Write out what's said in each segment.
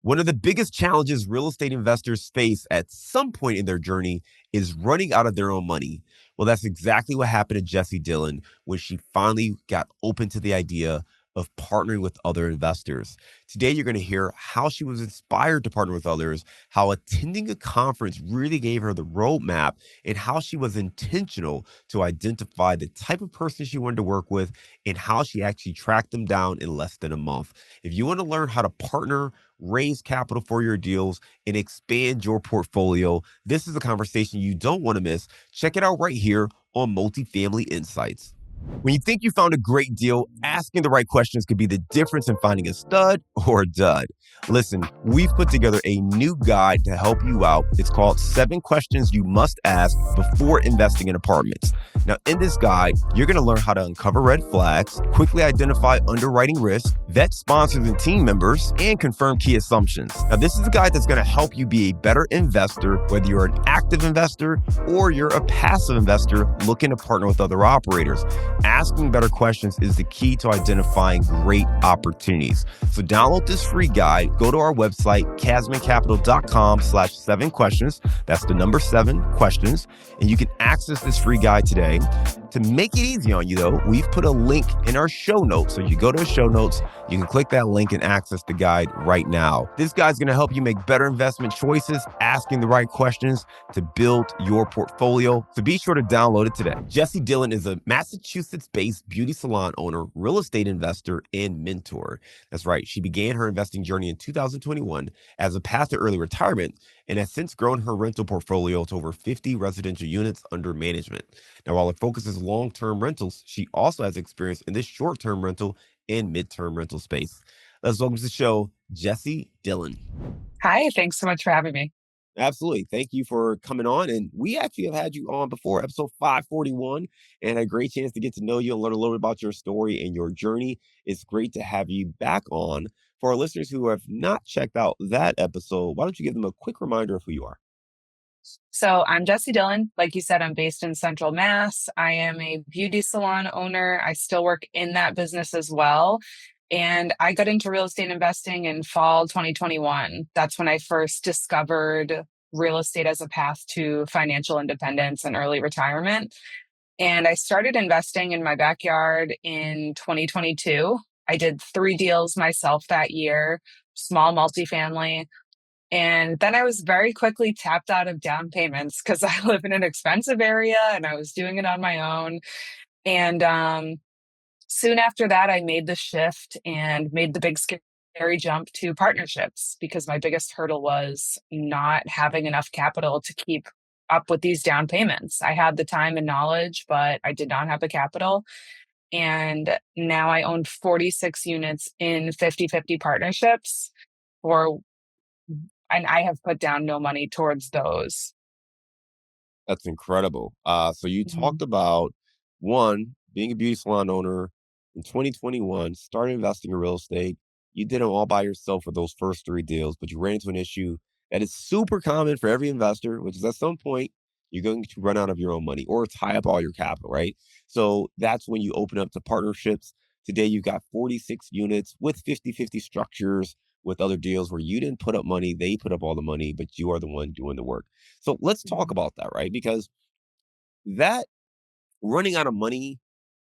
One of the biggest challenges real estate investors face at some point in their journey is running out of their own money. Well, that's exactly what happened to Jessie Dillon when she finally got open to the idea of partnering with other investors. Today, you're going to hear how she was inspired to partner with others, how attending a conference really gave her the roadmap, and how she was intentional to identify the type of person she wanted to work with and how she actually tracked them down in less than a month. If you want to learn how to partner, raise capital for your deals, and expand your portfolio, this is a conversation you don't want to miss. Check it out right here on Multifamily Insights. When you think you found a great deal, asking the right questions could be the difference in finding a stud or a dud. Listen, we've put together a new guide to help you out. It's called 7 Questions You Must Ask Before Investing in Apartments. Now, in this guide, you're going to learn how to uncover red flags, quickly identify underwriting risk, vet sponsors and team members, and confirm key assumptions. Now, this is a guide that's going to help you be a better investor, whether you're an active investor or you're a passive investor looking to partner with other operators. Asking better questions is the key to identifying great opportunities. So download this free guide. Go to our website, casmoncapital.com/7questions. That's the number 7 questions. And you can access this free guide today. To make it easy on you, though, we've put a link in our show notes. So you go to the show notes, you can click that link and access the guide right now. This guide's going to help you make better investment choices, asking the right questions to build your portfolio. So be sure to download it today. Jessie Dillon is a Massachusetts-based beauty salon owner, real estate investor, and mentor. That's right. She began her investing journey in 2021 as a path to early retirement and has since grown her rental portfolio to over 50 residential units under management. Now, while her focus is long-term rentals, she also has experience in this short-term rental and mid-term rental space. Let's welcome to the show, Jessie Dillon. Hi, thanks so much for having me. Absolutely. Thank you for coming on. And we actually have had you on before, episode 541, and a great chance to get to know you and learn a little bit about your story and your journey. It's great to have you back on. For our listeners who have not checked out that episode, why don't you give them a quick reminder of who you are? So I'm Jessie Dillon. Like you said, I'm based in Central Mass. I am a beauty salon owner. I still work in that business as well. And I got into real estate investing in fall 2021. That's when I first discovered real estate as a path to financial independence and early retirement. And I started investing in my backyard in 2022. I did 3 deals myself that year, small multifamily. And then I was very quickly tapped out of down payments because I live in an expensive area and I was doing it on my own. And soon after that, I made the shift and made the big scary jump to partnerships because my biggest hurdle was not having enough capital to keep up with these down payments. I had the time and knowledge, but I did not have the capital. And now I own 46 units in 50-50 partnerships for and I have put down no money towards those. That's incredible. So you Mhm. talked about one, being a beauty salon owner in 2021, started investing in real estate. You did them all by yourself for those first 3 deals, but you ran into an issue that is super common for every investor, which is at some point you're going to run out of your own money or tie up all your capital, right? So that's when you open up to partnerships. Today you've got 46 units with 50-50 structures with other deals where you didn't put up money, they put up all the money, but you are the one doing the work. So let's talk Mhm. about that, right? Because that running out of money,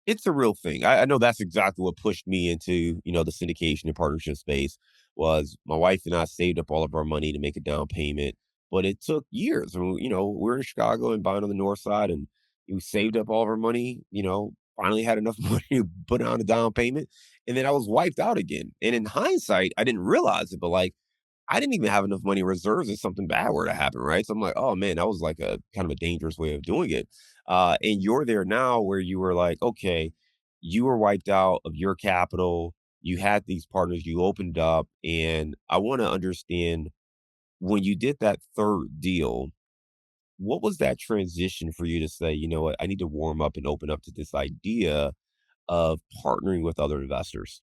it's a real thing. I know that's exactly what pushed me into, the syndication and partnership space was my wife and I saved up all of our money to make a down payment, but it took years. And, we're in Chicago and buying on the north side and we saved up all of our money, finally had enough money to put on a down payment. And then I was wiped out again. And in hindsight, I didn't realize it, but like I didn't even have enough money in reserves if something bad were to happen, right? So I'm like, oh man, that was like a kind of a dangerous way of doing it. And you're there now where you were like, okay, you were wiped out of your capital. You had these partners, you opened up. And I want to understand when you did that third deal, what was that transition for you to say, you know what, I need to warm up and open up to this idea of partnering with other investors?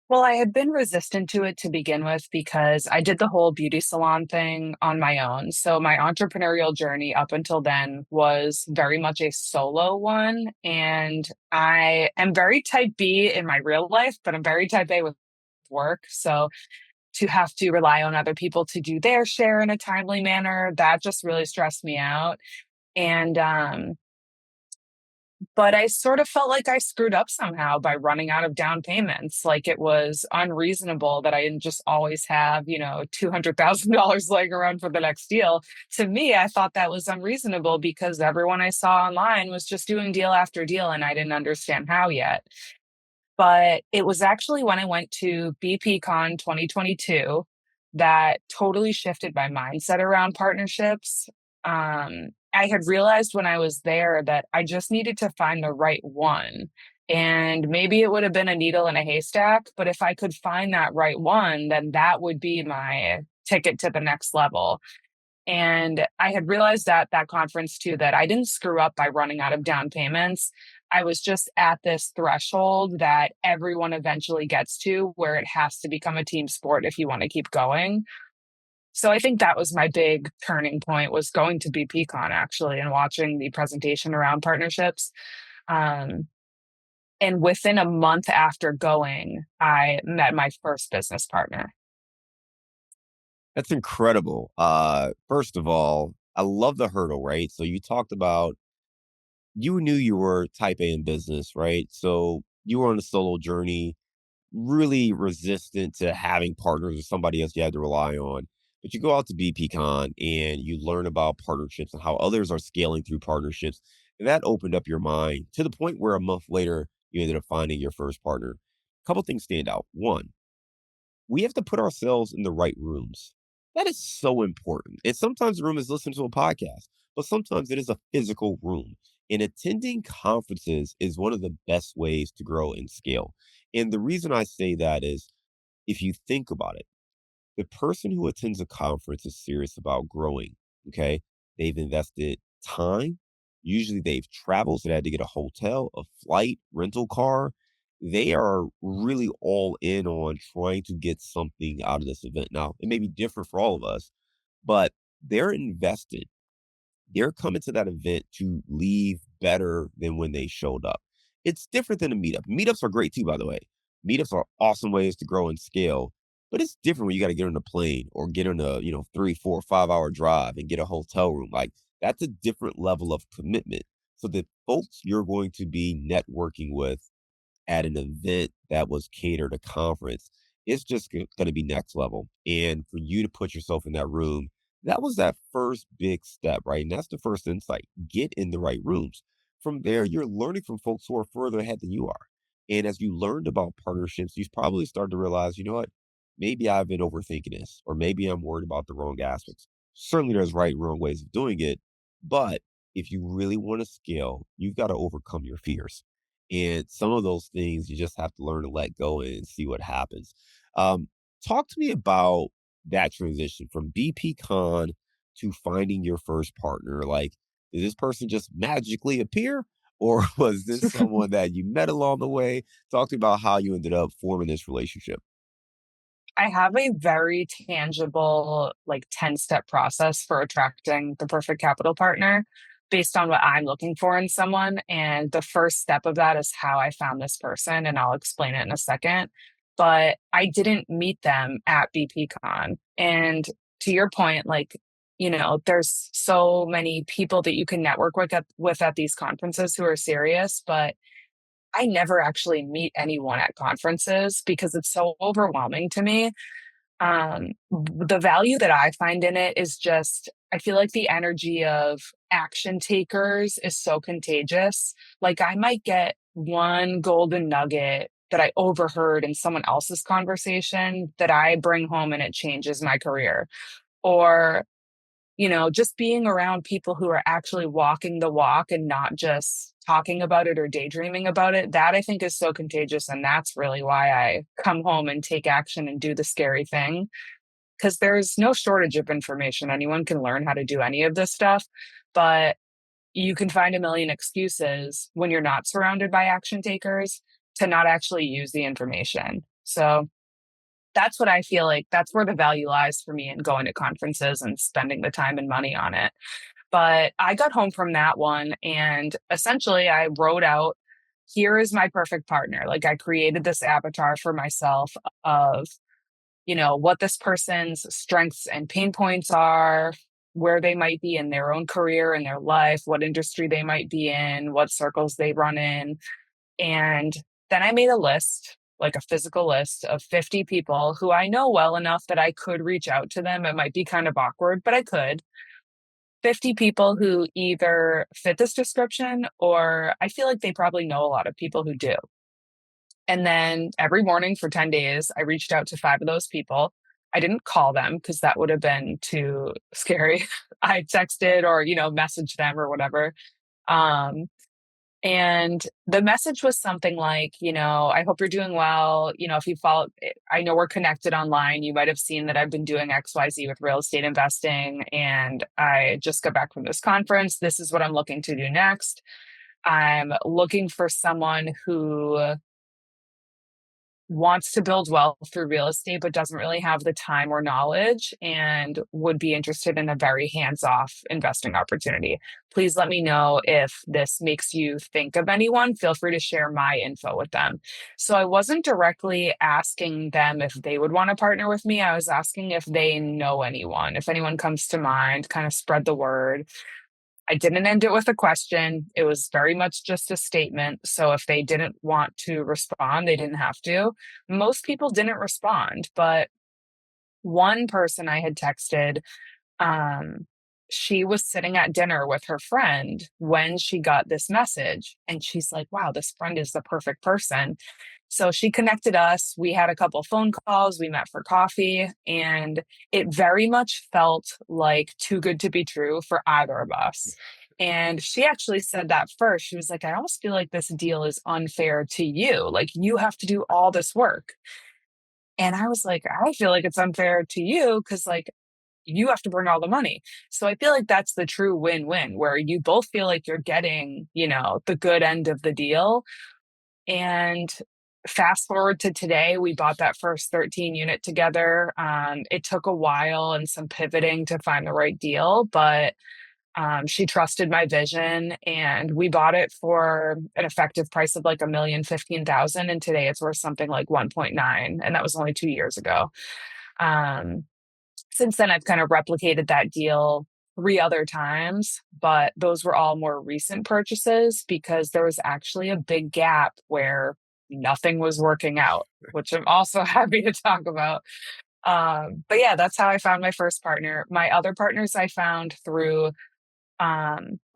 Well, I had been resistant to it to begin with because I did the whole beauty salon thing on my own. So my entrepreneurial journey up until then was very much a solo one. And I am very type B in my real life, but I'm very type A with work. So to have to rely on other people to do their share in a timely manner, that just really stressed me out. And but I sort of felt like I screwed up somehow by running out of down payments. Like it was unreasonable that I didn't just always have, $200,000 laying around for the next deal. To me, I thought that was unreasonable because everyone I saw online was just doing deal after deal and I didn't understand how yet. But it was actually when I went to BPCon 2022 that totally shifted my mindset around partnerships. I had realized when I was there that I just needed to find the right one. And maybe it would have been a needle in a haystack, but if I could find that right one, then that would be my ticket to the next level. And I had realized at that conference too that I didn't screw up by running out of down payments. I was just at this threshold that everyone eventually gets to where it has to become a team sport if you want to keep going. So I think that was my big turning point was going to BPCon actually and watching the presentation around partnerships. Um, and within a month after going, I met my first business partner. That's incredible. First of all, I love the hurdle, right? So you talked about you knew you were type A in business, right? So you were on a solo journey, really resistant to having partners or somebody else you had to rely on. But you go out to BPCon and you learn about partnerships and how others are scaling through partnerships. And that opened up your mind to the point where a month later, you ended up finding your first partner. A couple things stand out. One, we have to put ourselves in the right rooms. That is so important. And sometimes the room is listening to a podcast, but sometimes it is a physical room. And attending conferences is one of the best ways to grow and scale. And the reason I say that is if you think about it, the person who attends a conference is serious about growing. Okay. They've invested time. Usually they've traveled, so they had to get a hotel, a flight, rental car. They are really all in on trying to get something out of this event. Now, it may be different for all of us, but they're invested. They're coming to that event to leave better than when they showed up. It's different than a meetup. Meetups are great too, by the way. Meetups are awesome ways to grow and scale, but it's different when you got to get on a plane or get on a, 3, 4, 5 hour drive and get a hotel room. Like that's a different level of commitment. So the folks you're going to be networking with at an event that was catered a conference, it's just going to be next level. And for you to put yourself in that room, that was that first big step, right? And that's the first insight. Get in the right rooms. From there, you're learning from folks who are further ahead than you are. And as you learned about partnerships, you probably started to realize, you know what? Maybe I've been overthinking this, or maybe I'm worried about the wrong aspects. Certainly, there's right and wrong ways of doing it. But if you really want to scale, you've got to overcome your fears. And some of those things you just have to learn to let go and see what happens. Um, Talk to me about that transition from BP Con to finding your first partner. Like, did this person just magically appear? Or was this someone that you met along the way? Talk to me about how you ended up forming this relationship. I have a very tangible, like 10-step process for attracting the perfect capital partner based on what I'm looking for in someone. And the first step of that is how I found this person, and I'll explain it in a second. But I didn't meet them at BPCon. And to your point, there's so many people that you can network with at these conferences who are serious, but I never actually meet anyone at conferences because it's so overwhelming to me. The value that I find in it is just, I feel like the energy of action takers is so contagious. Like I might get one golden nugget that I overheard in someone else's conversation that I bring home and it changes my career. Or just being around people who are actually walking the walk and not just talking about it or daydreaming about it, that I think is so contagious. And that's really why I come home and take action and do the scary thing. Because there's no shortage of information. Anyone can learn how to do any of this stuff, but you can find a million excuses when you're not surrounded by action takers to not actually use the information. So that's what I feel like. That's where the value lies for me in going to conferences and spending the time and money on it. But I got home from that one and essentially I wrote out, here is my perfect partner. Like I created this avatar for myself of, what this person's strengths and pain points are, where they might be in their own career and their life, what industry they might be in, what circles they run in. And then I made a list, like a physical list of 50 people who I know well enough that I could reach out to them. It might be kind of awkward, but I could. 50 people who either fit this description or I feel like they probably know a lot of people who do. And then every morning for 10 days, I reached out to 5 of those people. I didn't call them because that would have been too scary. I texted or, messaged them or whatever. Um, and the message was something like, I hope you're doing well. If you follow, I know we're connected online. You might have seen that I've been doing XYZ with real estate investing. And I just got back from this conference. This is what I'm looking to do next. I'm looking for someone who wants to build wealth through real estate, but doesn't really have the time or knowledge and would be interested in a very hands-off investing opportunity. Please let me know if this makes you think of anyone. Feel free to share my info with them. So I wasn't directly asking them if they would want to partner with me. I was asking if they know anyone, if anyone comes to mind, kind of spread the word. I didn't end it with a question. It was very much just a statement. So if they didn't want to respond, they didn't have to. Most people didn't respond, but one person I had texted, um, she was sitting at dinner with her friend when she got this message. And she's like, wow, this friend is the perfect person. So she connected us. We had a couple phone calls. We met for coffee. And it very much felt like too good to be true for either of us. And she actually said that first. She was like, I almost feel like this deal is unfair to you. Like, you have to do all this work. And I was like, I feel like it's unfair to you because, like, you have to burn all the money. So I feel like that's the true win-win where you both feel like you're getting, the good end of the deal. And fast forward to today, we bought that first 13 unit together. It took a while and some pivoting to find the right deal, but she trusted my vision and we bought it for an effective price of like $1,015,000. And today it's worth something like 1.9. And that was only 2 years ago. Um, since then, I've kind of replicated that deal 3 other times, but those were all more recent purchases because there was actually a big gap where nothing was working out, which I'm also happy to talk about. But yeah, that's how I found my first partner. My other partners I found through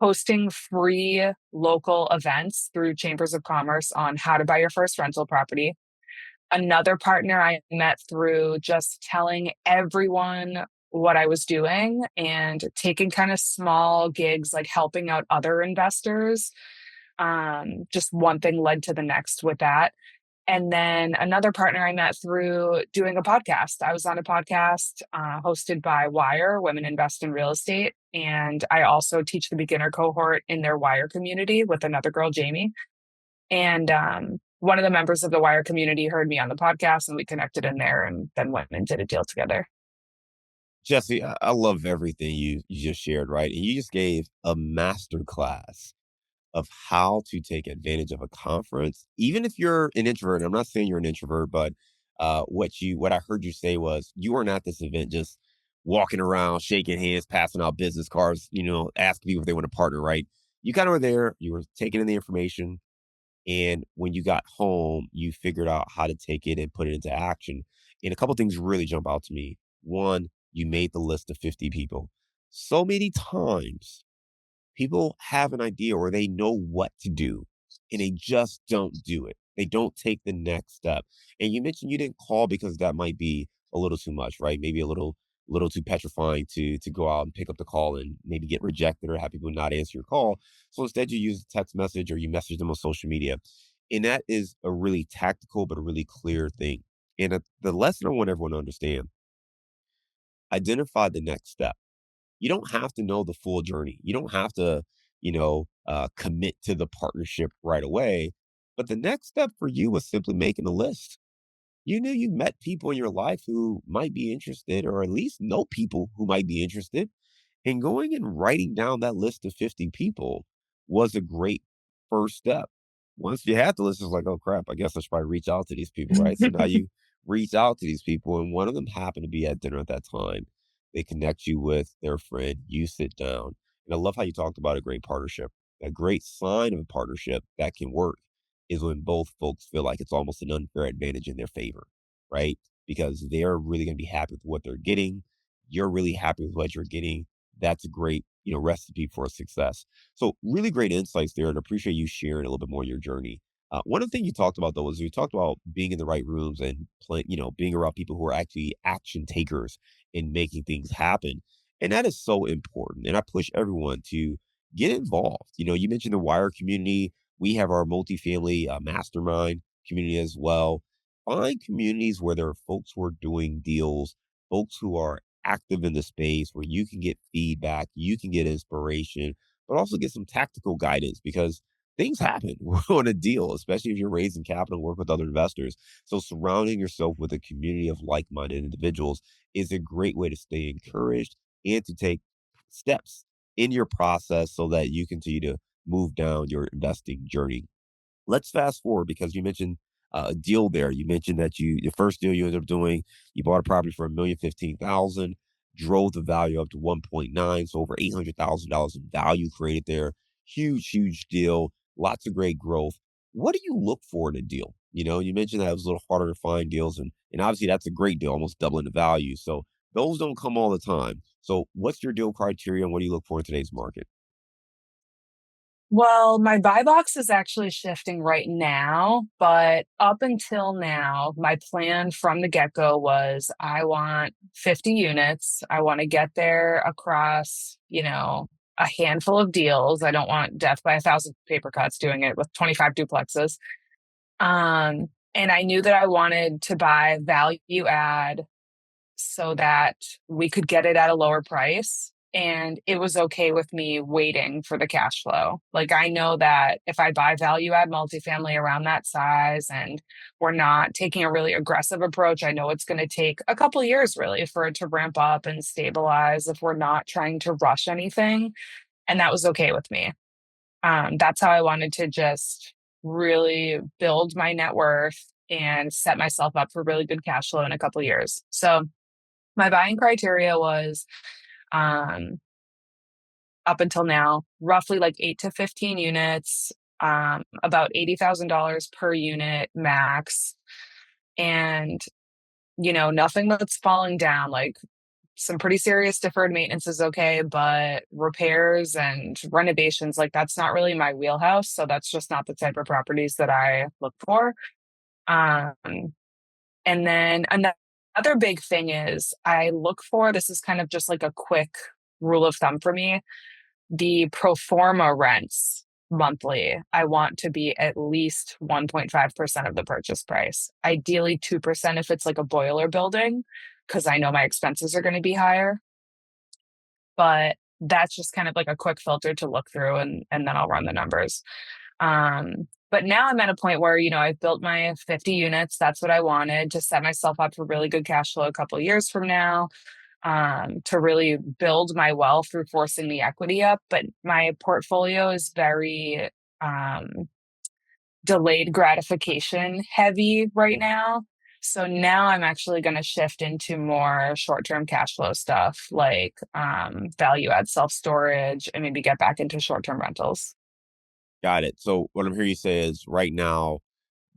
hosting free local events through chambers of commerce on how to buy your first rental property. Another partner I met through just telling everyone what I was doing and taking kind of small gigs, like helping out other investors. Just one thing led to the next with that. And then another partner I met through doing a podcast. I was on a podcast hosted by Wire, Women Invest in Real Estate. And I also teach the beginner cohort in their Wire community with another girl, Jamie. And one of the members of the Wire community heard me on the podcast and we connected in there and then went and did a deal together. Jesse, I love everything you just shared, right? And you just gave a master class of how to take advantage of a conference, even if you're an introvert. I'm not saying you're an introvert, but what I heard you say was you weren't at this event just walking around, shaking hands, passing out business cards, asking people if they want to partner, right? You kind of were there, you were taking in the information, and when you got home, you figured out how to take it and put it into action. And a couple things really jump out to me. One, you made the list of 50 people. So many times people have an idea or they know what to do and they just don't do it. They don't take the next step. And you mentioned you didn't call because that might be a little too much, right? Maybe a little too petrifying to go out and pick up the call and maybe get rejected or have people not answer your call. So instead you use a text message or you message them on social media. And that is a really tactical but a really clear thing. And the lesson I want everyone to understand, identify the next step. You don't have to know the full journey. You don't have to, commit to the partnership right away. But the next step for you was simply making a list. You knew you met people in your life who might be interested, or at least know people who might be interested. And going and writing down that list of 50 people was a great first step. Once you had the list, it's like, oh crap, I guess I should probably reach out to these people, right? So now you reach out to these people, and one of them happened to be at dinner at that time. They connect you with their friend, you sit down. And I love how you talked about a great partnership. A great sign of a partnership that can work is when both folks feel like it's almost an unfair advantage in their favor, right? Because they're really going to be happy with what they're getting. You're really happy with what you're getting. That's a great, recipe for success. So really great insights there, and appreciate you sharing a little bit more of your journey. One of the things you talked about though was you talked about being in the right rooms and being around people who are actually action takers in making things happen. And that is so important. And I push everyone to get involved. You mentioned the Wire community. We have our multifamily mastermind community as well. Find communities where there are folks who are doing deals, folks who are active in the space where you can get feedback, you can get inspiration, but also get some tactical guidance because things happen on a deal, especially if you're raising capital and work with other investors. So surrounding yourself with a community of like-minded individuals is a great way to stay encouraged and to take steps in your process so that you continue to move down your investing journey. Let's fast forward because you mentioned a deal there. You mentioned that the first deal you ended up doing, you bought a property for 1,015,000, drove the value up to 1.9, so over $800,000 in value created there. Huge, huge deal. Lots of great growth. What do you look for in a deal? You mentioned that it was a little harder to find deals, and obviously that's a great deal, almost doubling the value. So those don't come all the time. So what's your deal criteria and what do you look for in today's market? Well, my buy box is actually shifting right now, but up until now, my plan from the get-go was I want 50 units. I want to get there across, a handful of deals. I don't want death by a thousand paper cuts doing it with 25 duplexes. And I knew that I wanted to buy value add so that we could get it at a lower price. And it was okay with me waiting for the cash flow. Like, I know that if I buy value add multifamily around that size and we're not taking a really aggressive approach, I know it's going to take a couple of years really for it to ramp up and stabilize if we're not trying to rush anything. And that was okay with me. That's how I wanted to just really build my net worth and set myself up for really good cash flow in a couple of years. So my buying criteria was um, up until now, roughly like 8 to 15 units, about $80,000 per unit max. And, nothing that's falling down, like some pretty serious deferred maintenance is okay, but repairs and renovations, like that's not really my wheelhouse. So that's just not the type of properties that I look for. Um, And then another big thing is I look for this is kind of just like a quick rule of thumb for me. The pro forma rents monthly, I want to be at least 1.5% of the purchase price. Ideally 2% if it's like a boiler building, because I know my expenses are going to be higher. But that's just kind of like a quick filter to look through and then I'll run the numbers. But now I'm at a point where, I've built my 50 units. That's what I wanted to set myself up for really good cash flow a couple of years from now, to really build my wealth through forcing the equity up. But my portfolio is very um, delayed gratification heavy right now. So now I'm actually going to shift into more short-term cash flow stuff like value add self storage and maybe get back into short-term rentals. Got it. So what I'm hearing you say is right now,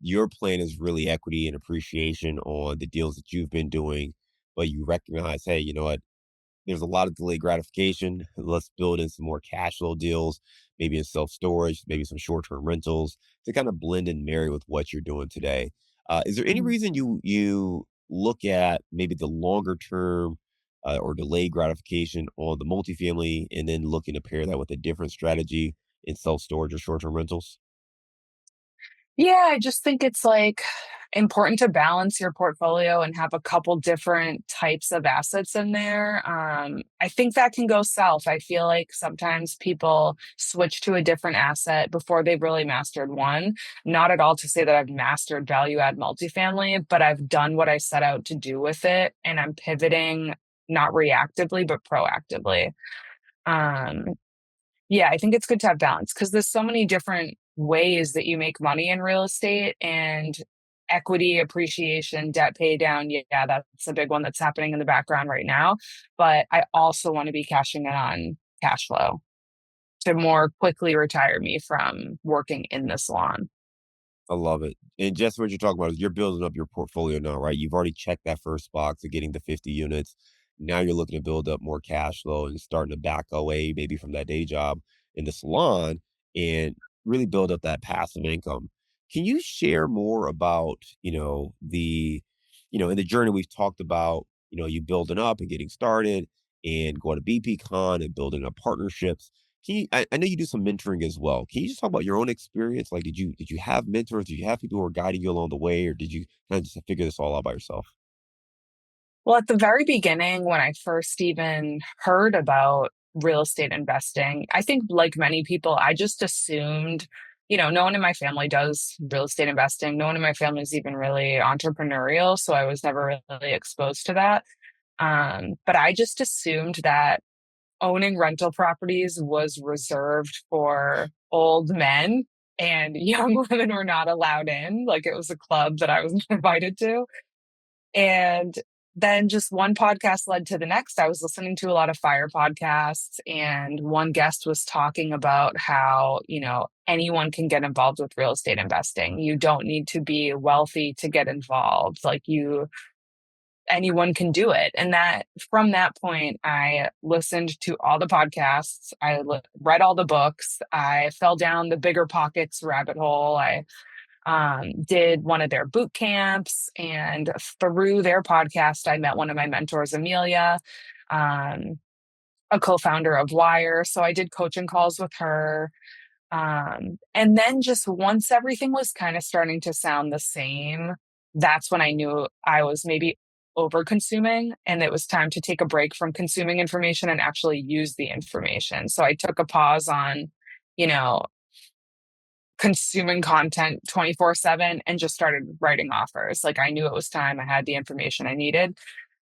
your plan is really equity and appreciation on the deals that you've been doing, but you recognize, hey, you know what? There's a lot of delayed gratification. Let's build in some more cash flow deals, maybe in self storage, maybe some short term rentals to kind of blend and marry with what you're doing today. Is there any reason you look at maybe the longer term or delayed gratification on the multifamily and then looking to pair that with a different strategy in self storage or short term rentals? Yeah, I just think it's like important to balance your portfolio and have a couple different types of assets in there. I think that can go south. I feel like sometimes people switch to a different asset before they've really mastered one. Not at all to say that I've mastered value add multifamily, but I've done what I set out to do with it and I'm pivoting not reactively, but proactively. Um, yeah, I think it's good to have balance because there's so many different ways that you make money in real estate. And equity appreciation, debt pay down. Yeah, that's a big one that's happening in the background right now. But I also want to be cashing in on cash flow to more quickly retire me from working in the salon. I love it. And just what you're talking about is you're building up your portfolio now, right? You've already checked that first box of getting the 50 units. Now you're looking to build up more cash flow and starting to back away maybe from that day job in the salon and really build up that passive income. Can you share more about, in the journey we've talked about, you building up and getting started and going to BPCon and building up partnerships. I know you do some mentoring as well. Can you just talk about your own experience? Like, did you have mentors? Did you have people who were guiding you along the way, or did you kind of just figure this all out by yourself? Well, at the very beginning, when I first even heard about real estate investing, I think like many people, I just assumed, no one in my family does real estate investing. No one in my family is even really entrepreneurial. So I was never really exposed to that. But I just assumed that owning rental properties was reserved for old men and young women were not allowed in. Like it was a club that I was invited to. And then just one podcast led to the next. I was listening to a lot of fire podcasts, and one guest was talking about how, anyone can get involved with real estate investing. You don't need to be wealthy to get involved. Anyone can do it. And that from that point, I listened to all the podcasts. I read all the books. I fell down the Bigger Pockets rabbit hole. I did one of their boot camps, and through their podcast, I met one of my mentors, Amelia, um, a co-founder of Wire. So I did coaching calls with her. And then just once everything was kind of starting to sound the same, that's when I knew I was maybe over consuming and it was time to take a break from consuming information and actually use the information. So I took a pause on, you know, consuming content 24/7 and just started writing offers. Like I knew it was time. I had the information I needed.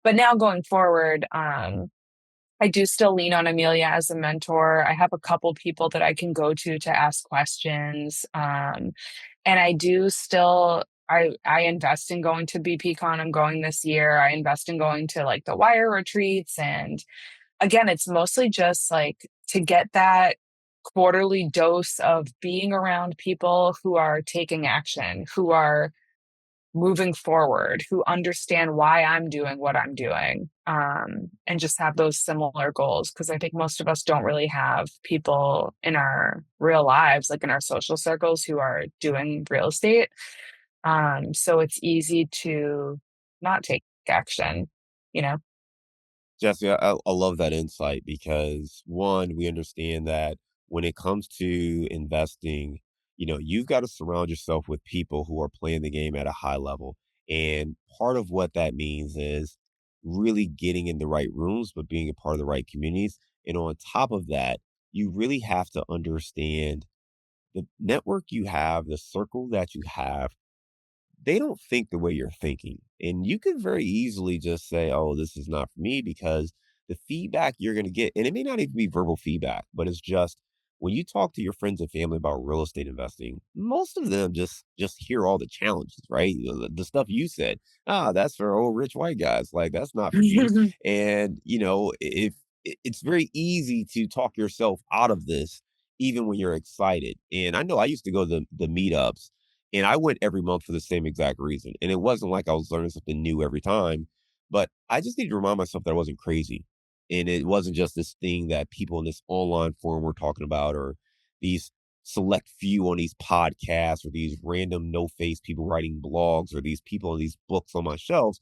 But now going forward, I do still lean on Amelia as a mentor. I have a couple people that I can go to ask questions. And I do still I invest in going to BPCon. I'm going this year. I invest in going to like the Wire retreats. And again, it's mostly just like to get that quarterly dose of being around people who are taking action, who are moving forward, who understand why I'm doing what I'm doing, and just have those similar goals. Because I think most of us don't really have people in our real lives, like in our social circles, who are doing real estate. So it's easy to not take action, you know? Jesse, I love that insight because one, we understand that when it comes to investing, you've got to surround yourself with people who are playing the game at a high level. And part of what that means is really getting in the right rooms, but being a part of the right communities. And on top of that, you really have to understand the network you have, the circle that you have, they don't think the way you're thinking. And you can very easily just say, oh, this is not for me because the feedback you're going to get, and it may not even be verbal feedback, but it's just when you talk to your friends and family about real estate investing, most of them just hear all the challenges, right? The stuff you said, that's for old rich white guys. Like that's not for me. And if it's very easy to talk yourself out of this, even when you're excited. And I know I used to go to the meetups and I went every month for the same exact reason. And it wasn't like I was learning something new every time, but I just needed to remind myself that I wasn't crazy. And it wasn't just this thing that people in this online forum were talking about, or these select few on these podcasts, or these random no face people writing blogs, or these people in these books on my shelves.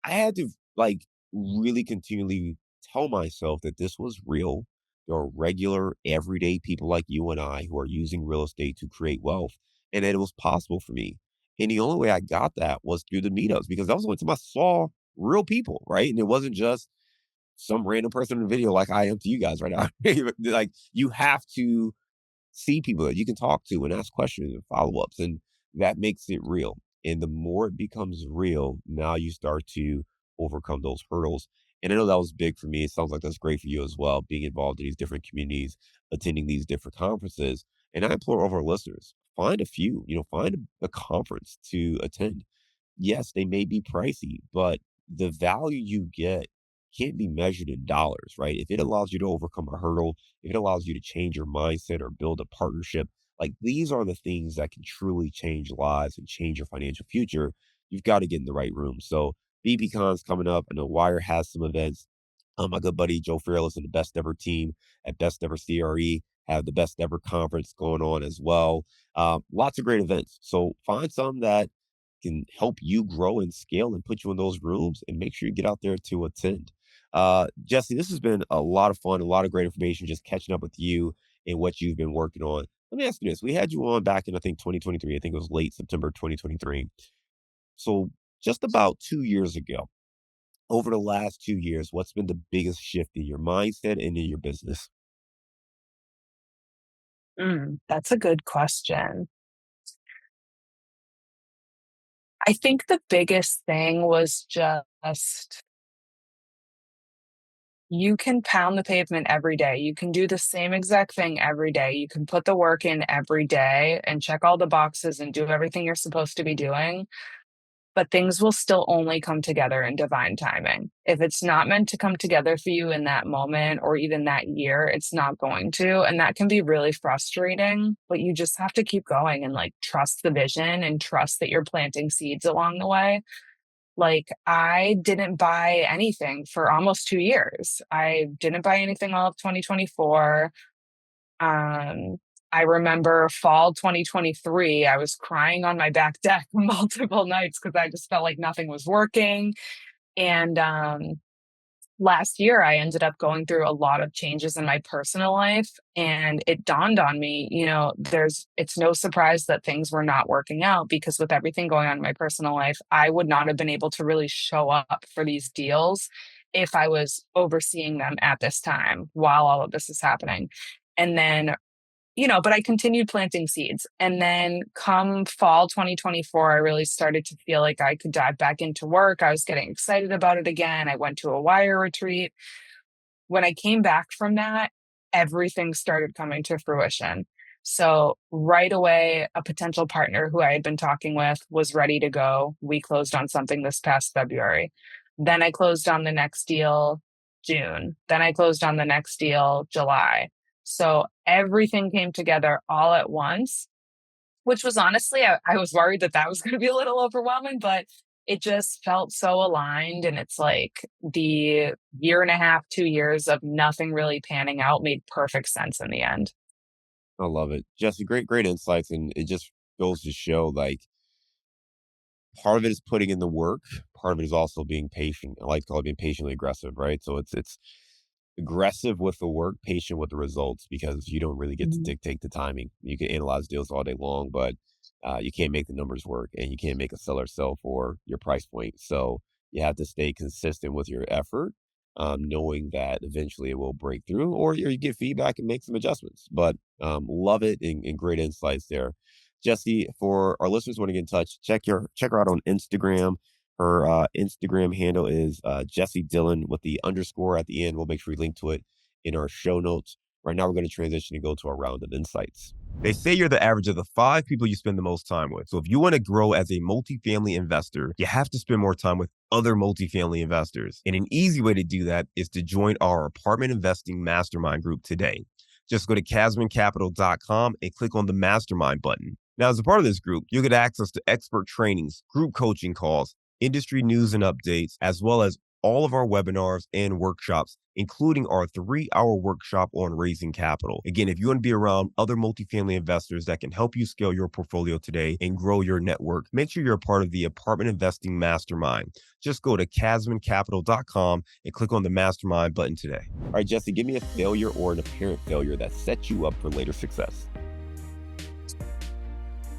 I had to like really continually tell myself that this was real. There are regular, everyday people like you and I who are using real estate to create wealth, and that it was possible for me. And the only way I got that was through the meetups because that was the only time I saw real people, right? And it wasn't just some random person in a video like I am to you guys right now. Like you have to see people that you can talk to and ask questions and follow ups. And that makes it real. And the more it becomes real, now you start to overcome those hurdles. And I know that was big for me. It sounds like that's great for you as well, being involved in these different communities, attending these different conferences. And I implore all of our listeners, find a few, find a conference to attend. Yes, they may be pricey, but the value you get can't be measured in dollars, right? If it allows you to overcome a hurdle, if it allows you to change your mindset or build a partnership, like these are the things that can truly change lives and change your financial future. You've got to get in the right room. So BBCon's coming up. I know Wire has some events. My good buddy Joe Fairless and the Best Ever team at Best Ever CRE have the Best Ever conference going on as well. Lots of great events. So find some that can help you grow and scale and put you in those rooms and make sure you get out there to attend. Jesse, this has been a lot of fun, a lot of great information, just catching up with you and what you've been working on. Let me ask you this. We had you on back in, I think, 2023. I think it was late September 2023. So just about 2 years ago, over the last 2 years, what's been the biggest shift in your mindset and in your business? That's a good question. I think the biggest thing was just you can pound the pavement every day. You can do the same exact thing every day. You can put the work in every day and check all the boxes and do everything you're supposed to be doing, but things will still only come together in divine timing. If it's not meant to come together for you in that moment or even that year, it's not going to. And that can be really frustrating, but you just have to keep going and like trust the vision and trust that you're planting seeds along the way. Like, I didn't buy anything for almost 2 years. I didn't buy anything all of 2024. Um, I remember fall 2023, I was crying on my back deck multiple nights because I just felt like nothing was working. And last year, I ended up going through a lot of changes in my personal life, and it dawned on me, it's no surprise that things were not working out because with everything going on in my personal life, I would not have been able to really show up for these deals if I was overseeing them at this time while all of this is happening. And then but I continued planting seeds. And then come fall 2024, I really started to feel like I could dive back into work. I was getting excited about it again. I went to a Wire retreat. When I came back from that, everything started coming to fruition. So right away, a potential partner who I had been talking with was ready to go. We closed on something this past February. Then I closed on the next deal June. Then I closed on the next deal July. So everything came together all at once, which was honestly, I was worried that that was going to be a little overwhelming, but it just felt so aligned. And it's like the year and a half, 2 years of nothing really panning out made perfect sense in the end. I love it. Jesse, great insights. And it just goes to show like part of it is putting in the work, part of it is also being patient. I like to call it being patiently aggressive, right? So it's aggressive with the work, patient with the results, because you don't really get to Mhm. dictate the timing. You can analyze deals all day long, but you can't make the numbers work and you can't make a seller sell for your price point. So you have to stay consistent with your effort, knowing that eventually it will break through, or you get feedback and make some adjustments. But love it and great insights there. Jesse, for our listeners who want to get in touch, check her out on Instagram. Her Instagram handle is Jessie Dillon with the underscore at the end. We'll make sure we link to it in our show notes. Right now, we're going to transition and go to our round of insights. They say you're the average of the 5 people you spend the most time with. So if you want to grow as a multifamily investor, you have to spend more time with other multifamily investors. And an easy way to do that is to join our apartment investing mastermind group today. Just go to casmoncapital.com and click on the mastermind button. Now, as a part of this group, you'll get access to expert trainings, group coaching calls, industry news and updates, as well as all of our webinars and workshops, including our 3-hour workshop on raising capital. Again, if you want to be around other multifamily investors that can help you scale your portfolio today and grow your network, make sure you're a part of the Apartment Investing Mastermind. Just go to casmoncapital.com and click on the mastermind button today. All right, Jesse, give me a failure or an apparent failure that sets you up for later success.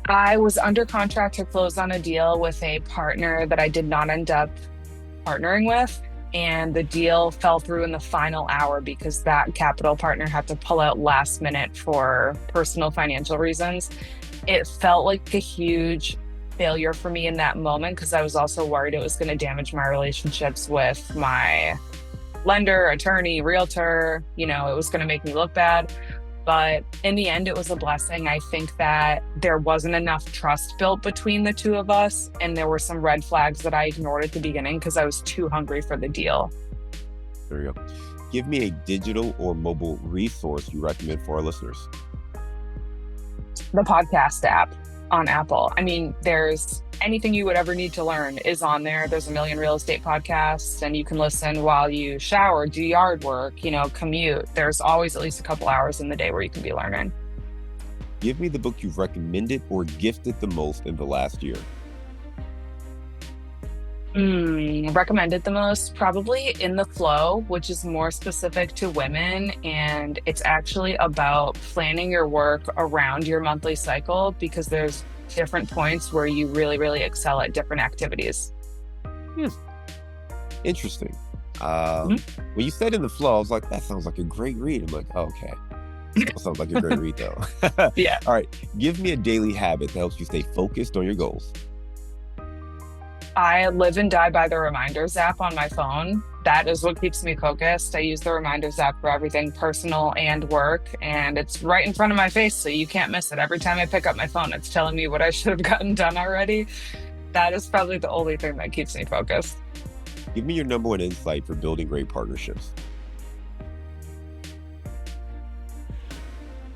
I was under contract to close on a deal with a partner that I did not end up partnering with. And the deal fell through in the final hour because that capital partner had to pull out last minute for personal financial reasons. It felt like a huge failure for me in that moment because I was also worried it was going to damage my relationships with my lender, attorney, realtor. It was going to make me look bad. But in the end, it was a blessing. I think that there wasn't enough trust built between the two of us. And there were some red flags that I ignored at the beginning because I was too hungry for the deal. There you go. Give me a digital or mobile resource you recommend for our listeners. The podcast app on Apple. I mean, there's anything you would ever need to learn is on there. There's a million real estate podcasts, and you can listen while you shower, do yard work, commute. There's always at least a couple hours in the day where you can be learning. Give me the book you've recommended or gifted the most in the last year. Recommended the most, probably In the Flow, which is more specific to women. And it's actually about planning your work around your monthly cycle, because there's different points where you really, really excel at different activities. Interesting. When you said In the Flow, I was like, that sounds like a great read. I'm like, oh, okay. That sounds like a great read, though. Yeah. All right. Give me a daily habit that helps you stay focused on your goals. I live and die by the Reminders app on my phone. That is what keeps me focused. I use the Reminders app for everything personal and work, and it's right in front of my face, so you can't miss it. Every time I pick up my phone, it's telling me what I should have gotten done already. That is probably the only thing that keeps me focused. Give me your number one insight for building great partnerships.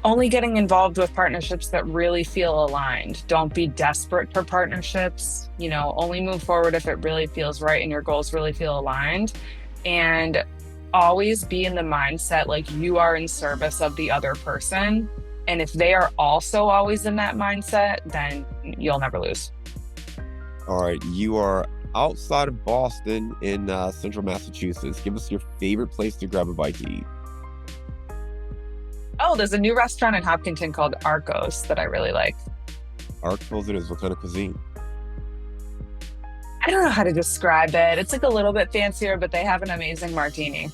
Only getting involved with partnerships that really feel aligned. Don't be desperate for partnerships. Only move forward if it really feels right and your goals really feel aligned. And always be in the mindset like you are in service of the other person. And if they are also always in that mindset, then you'll never lose. All right. You are outside of Boston in central Massachusetts. Give us your favorite place to grab a bite to eat. Oh, there's a new restaurant in Hopkinton called Arcos that I really like. Arcos it is. What kind of cuisine? I don't know how to describe it. It's like a little bit fancier, but they have an amazing martini.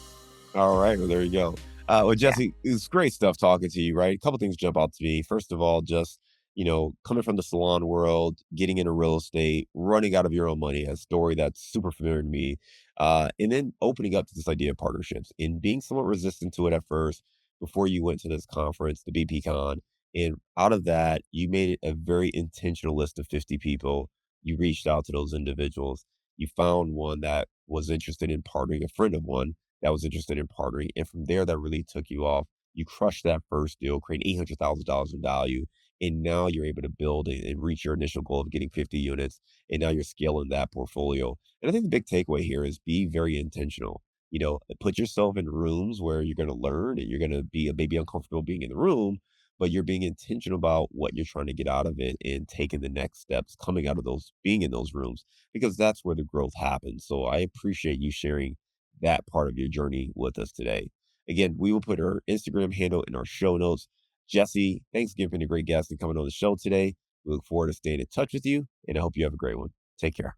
All right. Well, there you go. Well, Jessie, it's great stuff talking to you, right? A couple things jump out to me. First of all, just, coming from the salon world, getting into real estate, running out of your own money, a story that's super familiar to me. And then opening up to this idea of partnerships and being somewhat resistant to it at first before you went to this conference, the BPCon. And out of that, you made it a very intentional list of 50 people. You reached out to those individuals. You found one that was interested in partnering, a friend of one that was interested in partnering. And from there, that really took you off. You crushed that first deal, creating $800,000 in value. And now you're able to build and reach your initial goal of getting 50 units. And now you're scaling that portfolio. And I think the big takeaway here is be very intentional. Put yourself in rooms where you're going to learn and you're going to be maybe uncomfortable being in the room, but you're being intentional about what you're trying to get out of it and taking the next steps coming out of those, being in those rooms, because that's where the growth happens. So I appreciate you sharing that part of your journey with us today. Again, we will put our Instagram handle in our show notes. Jessie, thanks again for being a great guest and coming on the show today. We look forward to staying in touch with you, and I hope you have a great one. Take care.